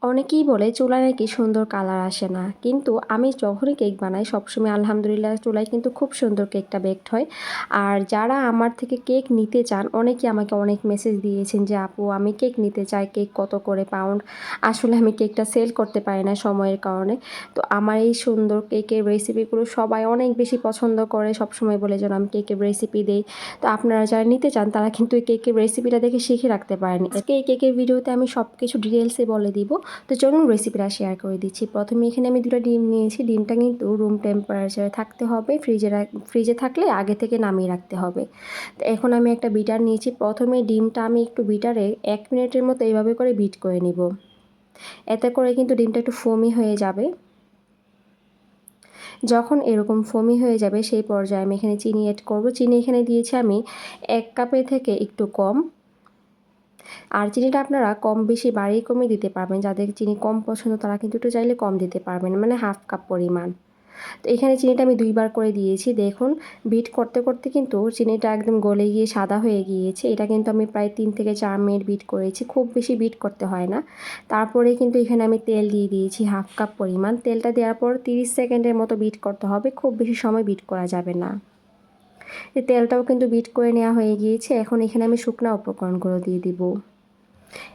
অনেকেই বলে চুলায় নাকি সুন্দর কালার আসে না, কিন্তু আমি যখনই কেক বানাই সবসময় আলহামদুলিল্লাহ চুলায় কিন্তু খুব সুন্দর কেকটা বেকড হয়। আর যারা আমার থেকে কেক নিতে চান অনেকেই আমাকে অনেক মেসেজ দিয়েছেন যে আপু আমি কেক নিতে চাই, কেক কত করে পাউন্ড। আসলে আমি কেকটা সেল করতে পারি না সময়ের কারণে। তো আমার এই সুন্দর কেকের রেসিপিগুলো সবাই অনেক বেশি পছন্দ করে, সবসময় বলে যেন আমি কেকের রেসিপি দেই। তো আপনারা যারা নিতে চান তারা কিন্তু এই কেকের রেসিপিটা দেখে শিখে রাখতে পারেন। আজকে এই কেকের ভিডিওতে আমি সব কিছু ডিটেলসে বলে দিব। তো চলুন রেসিপিটা শেয়ার করে দিচ্ছি। প্রথমে এখানে আমি 2টা ডিম নিয়েছি। ডিমটা কিন্তু রুম টেম্পারেচারে থাকতে হবে, ফ্রিজে থাকলে আগে থেকে নামিয়ে রাখতে হবে। তো এখন আমি একটা বিটার নিয়েছি। প্রথমে ডিমটা আমি একটু বিটারে 1 মিনিটের মতো এইভাবে করে বিট করে নিব। এতে করে কিন্তু ডিমটা একটু ফোমি হয়ে যাবে। যখন এরকম ফোমি হয়ে যাবে সেই পর্যায়ে আমি এখানে চিনি অ্যাড করব। চিনি এখানে দিয়েছি আমি 1 কাপের থেকে একটু কম। আর চিনিটা আপনারা কম বেশি বাড়িয়ে কমিয়ে দিতে পারবেন। যাদের চিনি কম পছন্দ তারা কিন্তু একটু চাইলে কম দিতে পারবেন, মানে 1/2 কাপ পরিমাণ। তো এখানে চিনিটা আমি 2 বার করে দিয়েছি। দেখুন বিট করতে করতে কিন্তু চিনিটা একদম গলে গিয়ে সাদা হয়ে গিয়েছে। এটা কিন্তু আমি প্রায় 3 থেকে 4 মিনিট বিট করেছি, খুব বেশি বিট করতে হয় না। তারপরে কিন্তু এখানে আমি তেল দিয়ে দিয়েছি 1/2 কাপ পরিমাণ। তেলটা দেওয়ার পর 30 সেকেন্ডের মতো বিট করতে হবে, খুব বেশি সময় বিট করা যাবে না। এই তেলটাও কিন্তু বিট করে নেওয়া হয়ে গিয়েছে। এখন এখানে আমি শুকনা উপকরণগুলো দিয়ে দিব।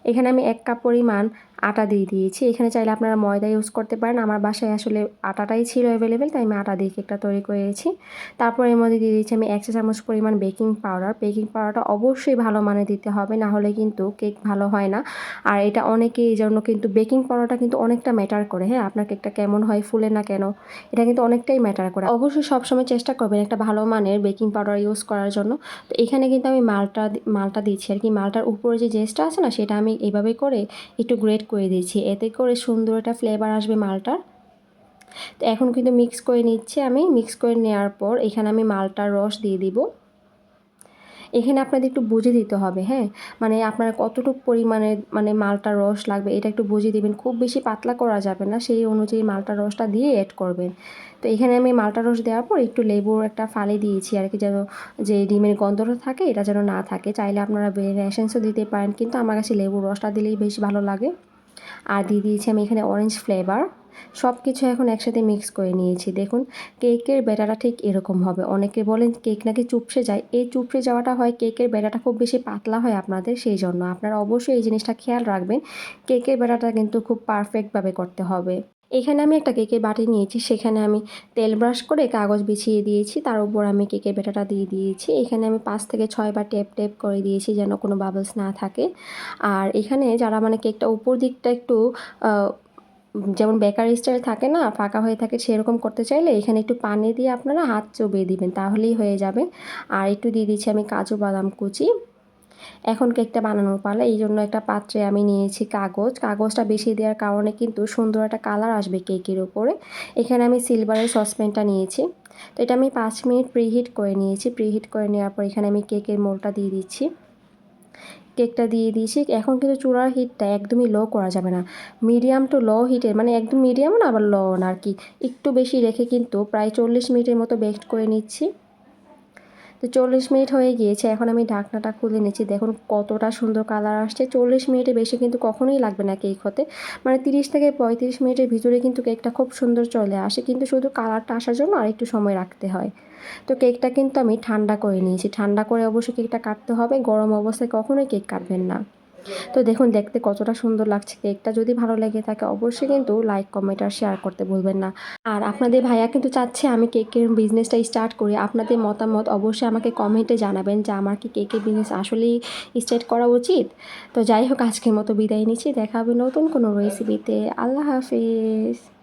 এখানে আমি 1 কাপ পরিমাণ আটা দিয়ে দিয়েছি। এখানে চাইলে আপনারা ময়দা ইউজ করতে পারেন। আমার বাসায় আসলে আটাটাই ছিল অ্যাভেলেবেল, তাই আমি আটা দিয়ে কেকটা তৈরি করেছি। তারপর এর মধ্যে দিয়ে দিয়েছি আমি 1 চা চামচ পরিমাণ বেকিং পাউডার। বেকিং পাউডারটা অবশ্যই ভালো মানের দিতে হবে, না হলে কিন্তু কেক ভালো হয় না। আর এটা অনেকেই এইজন্য কিন্তু বেকিং পাউডারটা কিন্তু অনেকটা ম্যাটার করে। হ্যাঁ, আপনার কেকটা কেমন হয়, ফুলে না কেন, এটা কিন্তু অনেকটাই ম্যাটার করে। অবশ্যই সবসময় চেষ্টা করবেন একটা ভালো মানের বেকিং পাউডার ইউজ করার জন্য। তো এখানে কিন্তু আমি মালটা দিচ্ছি আর কি। মালটার উপরে যে জেসটা আছে না, সেটা আমি এভাবে করে একটু গ্রেট করে দিয়েছি, এতে করে সুন্দর একটা ফ্লেভার আসবে মালটার। তো এখন কিন্তু মিক্স করে নিচ্ছি আমি। মিক্স করে নেওয়ার পর এখানে আমি মালটার রস দিয়ে দিব। এখানে আপনাদের একটু বুঝে দিতে হবে, হ্যাঁ, মানে আপনার কতটুকু পরিমাণে মানে মালটার রস লাগবে এটা একটু বুঝে দিবেন। খুব বেশি পাতলা করা যাবে না, সেই অনুযায়ী মালটার রসটা দিয়ে অ্যাড করবেন। তো এখানে আমি মালটার রস দেওয়ার পর একটু লেবুর একটা ফালি দিয়েছি আর কি, যেন যে ডিমের গন্ধটা থাকে এটা যেন না থাকে। চাইলে আপনারা ভ্যানিলা এসেন্সও দিতে পারেন, কিন্তু আমার কাছে লেবুর রসটা দিলেই বেশ ভালো লাগে। আর দিয়ে দিয়েছি আমি এখানে অরেঞ্জ ফ্লেভার। সব কিছু এখন একসাথে মিক্স করে নিয়েছি। দেখুন কেকের ব্যাটারটা ঠিক এরকম হবে। অনেকে বলেন কেক নাকি চুপসে যায়, এই চুপসে যাওয়াটা হয় কেকের ব্যাটারটা খুব বেশি পাতলা হয় আপনাদের, সেই জন্য আপনারা অবশ্যই এই জিনিসটা খেয়াল রাখবেন। কেকের ব্যাটারটা কিন্তু খুব পারফেক্টভাবে করতে হবে। এখানে আমি একটা কেকের বাটি নিয়েছি, সেখানে আমি তেল ব্রাশ করে কাগজ বিছিয়ে দিয়েছি, তার উপর আমি কেকের ব্যাটারটা দিয়ে দিয়েছি। এখানে আমি 5 থেকে 6 বার ট্যাপ করে দিয়েছি যেন কোনো বাবলস না থাকে। আর এখানে যারা মানে কেকটা উপর দিকটা একটু যেমন বেকারি স্টাইল থাকে না, ফাঁকা হয়ে থাকে, সেরকম করতে চাইলে এখানে একটু পানি দিয়ে আপনারা হাত চুবিয়ে দিবেন, তাহলেই হয়ে যাবে। আর একটু দিয়ে দিচ্ছি আমি কাজু বাদাম কুচি। এখন কেকটা বানানোর পালা। এই জন্য একটা পাত্রে আমি নিয়েছি কাগজটা বেশি দেওয়ার কারণে কিন্তু সুন্দর একটা কালার আসবে কেকের উপরে। এখানে আমি সিলভারের সসপ্যানটা নিয়েছি। তো এটা আমি 5 মিনিট প্রিহিট করে নিয়েছি। প্রিহিট করে নেওয়ার পর এখানে আমি কেকের মোলটা দিয়ে দিচ্ছি। কেকটা দিয়ে দিয়েছি। এখন কিন্তু চুলার হিটটা একদমই লো করা যাবে না, মিডিয়াম টু লো হিটে, মানে একদম মিডিয়ামও না আবার লো না আর কি, একটু বেশি রেখে কিন্তু প্রায় 40 মিনিটের মতো বেক করে নিচ্ছি। তো 40 মিনিট হয়ে গিয়েছে, এখন আমি ঢাকনাটা খুলে নিচ্ছি। দেখুন কতটা সুন্দর কালার আসছে। 40 মিনিটের বেশি কিন্তু কখনোই লাগবে না কেক হতে, মানে 30 থেকে 35 মিনিটের ভিতরে কিন্তু কেকটা খুব সুন্দর চলে আসে, কিন্তু শুধু কালারটা আসার জন্য আর একটু সময় রাখতে হয়। তো কেকটা কিন্তু আমি ঠান্ডা করে নিয়েছি। ঠান্ডা করে অবশ্যই কেকটা কাটতে হবে, গরম অবস্থায় কখনোই কেক কাটবেন না। তো দেখুন দেখতে কতটা সুন্দর লাগছে কেকটা। যদি ভালো লেগে থাকে অবশ্যই কিন্তু লাইক, কমেন্ট আর শেয়ার করতে ভুলবেন না। আর আপনাদের ভাইয়া কিন্তু চাচ্ছে আমি কেকের বিজনেসটা স্টার্ট করি। আপনাদের মতামত অবশ্যই আমাকে কমেন্টে জানাবেন যে আমার কি কেকের বিজনেস আসলেই স্টার্ট করা উচিত। তো যাই হোক, আজকের মতো বিদায় নিচ্ছি। দেখা হবে নতুন কোনো রেসিপিতে। আল্লাহ হাফিজ।